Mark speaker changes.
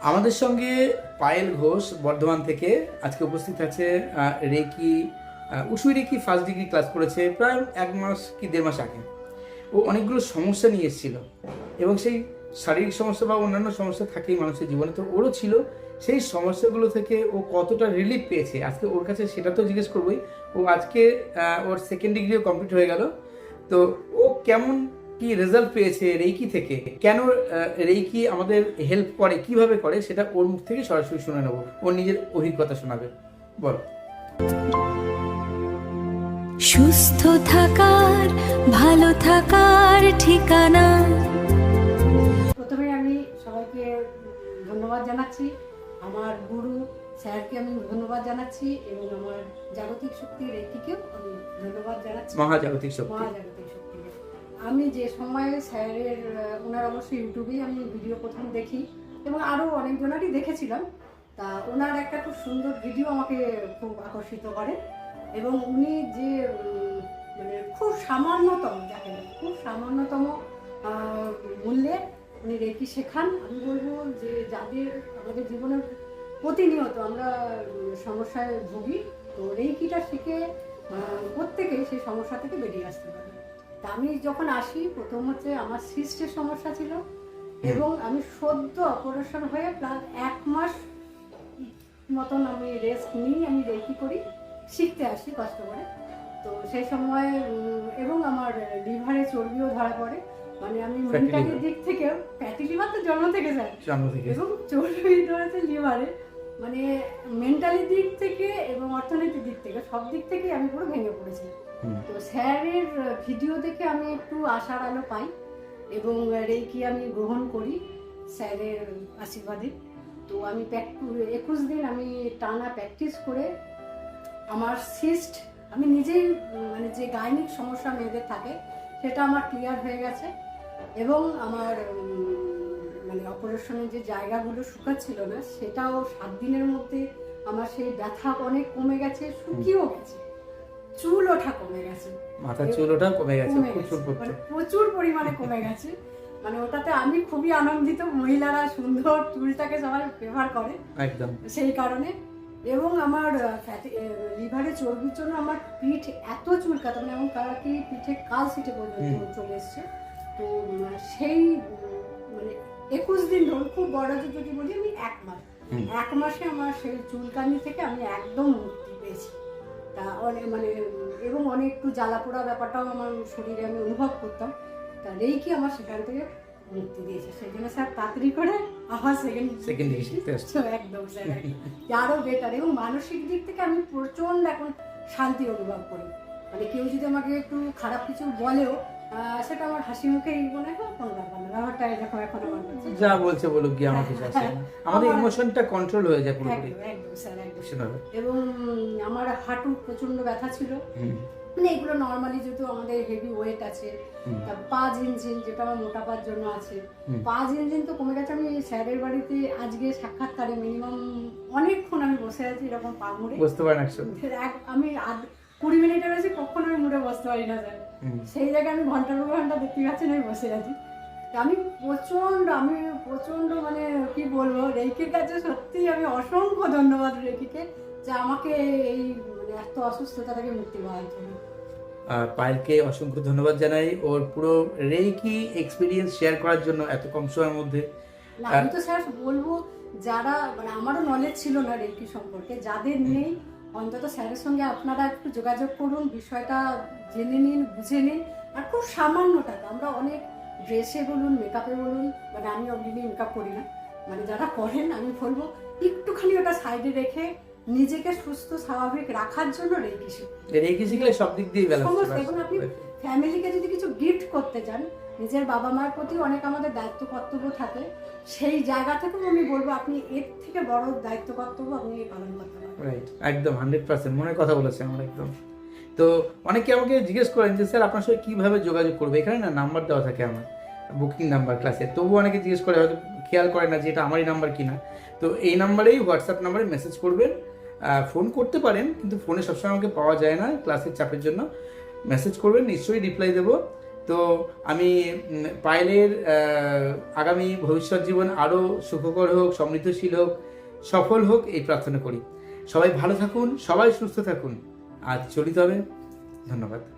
Speaker 1: আমাদের সঙ্গে পায়েল ঘোষ বর্ধমান থেকে আজকে উপস্থিত আছে। Reiki Usui reiki first degree class করেছে প্রায় 1 মাস কি 1.5 মাস আগে। ও অনেকগুলো সমস্যা নিয়ে এসেছিল এবং সেই শারীরিক সমস্যা বা অন্যান্য সমস্যা থাকেই মানুষের জীবনে, তো ওরও ছিল। সেই সমস্যাগুলো থেকে ও কতটা রিলিফ পেয়েছে আজকে ওর কাছে সেটা তো জিজ্ঞেস করবোই। ও আজকে ওর সেকেন্ড ডিগ্রিও কমপ্লিট হয়ে গেল, তো ও কেমন কি রেজাল্ট পেয়েছে রেইকি থেকে, কেন রেইকি আমাদের হেল্প করে, কিভাবে করে, সেটা ওর মুখ থেকে সরাসরি শুনে নেব। ওর নিজের অভিজ্ঞতা শোনাবে। বল।
Speaker 2: সুস্থ থাকার ভালো থাকার ঠিকানা।
Speaker 3: প্রথমে আমি সবাইকে ধন্যবাদ জানাচ্ছি, আমার গুরু স্যারকে আমি ধন্যবাদ জানাচ্ছি এবং আমার জাগতিক শক্তি রেকিকেও আমি ধন্যবাদ জানাচ্ছি।
Speaker 1: মহাজাগতিক শক্তি।
Speaker 3: মহাজাগতিক শক্তিকে আমি যে সময়ে স্যারের ওনার অবশ্যই ইউটিউবেই আমি ভিডিও প্রথম দেখি এবং আরও অনেকজনেরই দেখেছিলাম। তা ওনার একটা খুব সুন্দর ভিডিও আমাকে খুব আকর্ষিত করে এবং উনি যে মানে খুব সামান্যতম, যাকে খুব সামান্যতম মূল্যে উনি রেকি শেখান। আমি বলবো যে যাদের আমাদের জীবনের প্রতিনিয়ত আমরা সমস্যায় ভুগি, তো রেকিটা শিখে প্রত্যেকেই সেই সমস্যা থেকে বেরিয়ে আসতে পারে। তা আমি যখন আসি, প্রথম হচ্ছে আমার সিস্টের সমস্যা ছিল এবং আমি সদ্য অপারেশন হয়ে প্রায় 1 মাস মতন আমি রেস্ট নিই, আমি রেকি করি, শিখতে আসি কষ্ট করে। তো সেই সময় এবং আমার লিভারে চর্বিও ধরা পড়ে, মানে আমি মেন্টালি দিক থেকেও, ফ্যাটি লিভার তো জন্ম থেকে যায় এবং চর্বি ধরেছে লিভারে, মানে মেন্টালি দিক থেকে এবং অর্থনৈতিক দিক থেকে সব দিক থেকেই আমি পুরো ভেঙে পড়েছি। তো স্যারের ভিডিও দেখে আমি একটু আশার আলো পাই এবং রেকি আমি গ্রহণ করি স্যারের আশীর্বাদে। তো আমি 21 দিন আমি টানা প্র্যাকটিস করে আমার সিস্ট, আমি নিজেই মানে যে গাইনিক সমস্যা মেয়েদের থাকে সেটা আমার ক্লিয়ার হয়ে গেছে এবং আমার মানে অপারেশনের যে জায়গাগুলো শুকাচ্ছিল না সেটাও 7 দিনের মধ্যে আমার সেই ব্যথা অনেক কমে গেছে, শুকিয়েও গেছে, চুল ওঠা কমে গেছে,
Speaker 1: মাথার চুল ওঠা কমে গেছে,
Speaker 3: প্রচুর পরিমাণে কমে গেছে। মানে ওটাতে আমি খুবই আনন্দিত। মহিলারা সুন্দর চুলটাকে সবাই ব্যবহার করে একদম সেই কারণে। এবং আমার লিভারে চর্বির জন্য আমার পিঠ এত চুলকাতো, মানে এমন কারা কি পিঠে কাল সিটে পর্যন্ত চলে এসছে। তো সেই মানে 21 দিন ধরে, খুব বড় যদি বলি আমি 1 মাসে আমার সেই চুলকানি থেকে আমি একদম মুক্তি পেয়েছি। তা অনেক মানে এবং অনেক একটু জ্বালা পোড়া ব্যাপারটাও আমার শরীরে আমি অনুভব করতাম। তা রেকি আমার সেখান থেকে মুক্তি দিয়েছে, সেই জন্য স্যার তাড়াতাড়ি করে আমার সেকেন্ড একদম স্যার আরও বেটার। এবং মানসিক দিক থেকে আমি প্রচণ্ড এখন শান্তি অনুভব করি। মানে কেউ যদি আমাকে একটু খারাপ কিছু বলেও সেটা আমার হাসি মুখেই মনে হয় কোনো ব্যাপার না, ব্যাপারটা এরকম এখন আমার
Speaker 1: যা বলছে বলুক গিয়ে, আমার কিছু আসে না, আমাদের ইমোশনটা কন্ট্রোল হয়ে যায় পুরোপুরি।
Speaker 3: একদম স্যার একদম। এবং আমার হাঁটু প্রচণ্ড ব্যথা ছিল, মানে এগুলো নর্মালি যেহেতু আমাদের হেভি ওয়েট আছে, পাঁচ ইঞ্জিন যেটা আমার মোটাপার জন্য আছে, 5 ইঞ্জিন তো কমে গেছে। আমি স্যারের বাড়িতে আজকে সাক্ষাৎকারে মিনিমাম অনেকক্ষণ আমি বসে আছি এরকম পা মুড়ে,
Speaker 1: বসতে পারি না।
Speaker 3: আমি 20 মিনিটের বেশি কখনো আমি মুড়ে বসতে পারি না স্যার। সেই জায়গায় আমি ঘন্টার পর ঘন্টা দেখতে পাচ্ছেন আমি বসে আছি। আমি প্রচণ্ড মানে কি বলবো, রেকির কাছে সত্যি আমি অসংখ্য ধন্যবাদ রেকিকে যে আমাকে এই মানে এত অসুস্থতা থেকে মুক্তি পাওয়ার জন্য।
Speaker 1: পায়েলকে অসংখ্য ধন্যবাদ জানাই ওর পুরো রেকি এক্সপিরিয়েন্স শেয়ার করার জন্য এত কম সময়ের মধ্যে।
Speaker 3: আমি তো স্যার বলবো যারা মানে আমারও নলেজ ছিল না রেকি সম্পর্কে, যাদের নেই অন্তত স্যারের সঙ্গে আপনারা একটু যোগাযোগ করুন, বিষয়টা জেনে নিন, বুঝে নিন। আর খুব সামান্য টাকা, আমরা অনেক ড্রেসে বলুন, মেকআপে বলুন, মানে আমি অলরেডি মেকআপ করি না, মানে যারা করেন আমি বলবো একটুখানি ওটা সাইডে রেখে নিজেকে সুস্থ স্বাভাবিক রাখার জন্য
Speaker 1: রেকি শিখলে সব দিক দিয়ে ব্যালেন্স হবে।
Speaker 3: এবং আপনি ফ্যামিলিকে যদি কিছু গিফট করতে চান, নিজের বাবা মার প্রতি অনেক আমাদের দায়িত্ব কর্তব্য থাকে, সেই জায়গা থেকেও আমি বলবো আপনি এর থেকে বড় দায়িত্ব কর্তব্য আপনি পালন করতে পারেন।
Speaker 1: রাইট, একদম 100% মনের কথা বলেছে আমার একদম। তো অনেকে আমাকে জিজ্ঞেস করেন যে স্যার আপনার সাথে কীভাবে যোগাযোগ করবে, এখানে না নাম্বার দেওয়া থাকে আমার, বুকিং নাম্বার ক্লাসে, তবুও অনেকে জিজ্ঞেস করে, হয়তো খেয়াল করে না যে এটা আমারই নাম্বার কিনা। তো এই নাম্বারেই, হোয়াটসঅ্যাপ নাম্বারে মেসেজ করবেন, ফোন করতে পারেন কিন্তু ফোনে সবসময় আমাকে পাওয়া যায় না ক্লাসের চাপের জন্য। মেসেজ করবেন, নিশ্চয়ই রিপ্লাই দেবো। তো আমি পায়েলের আগামী ভবিষ্যৎ জীবন আরও সুখকর হোক, সমৃদ্ধশীল হোক, সফল হোক, এই প্রার্থনা করি। সবাই ভালো থাকুন, সবাই সুস্থ থাকুন। আজ চলিত হবে। ধন্যবাদ।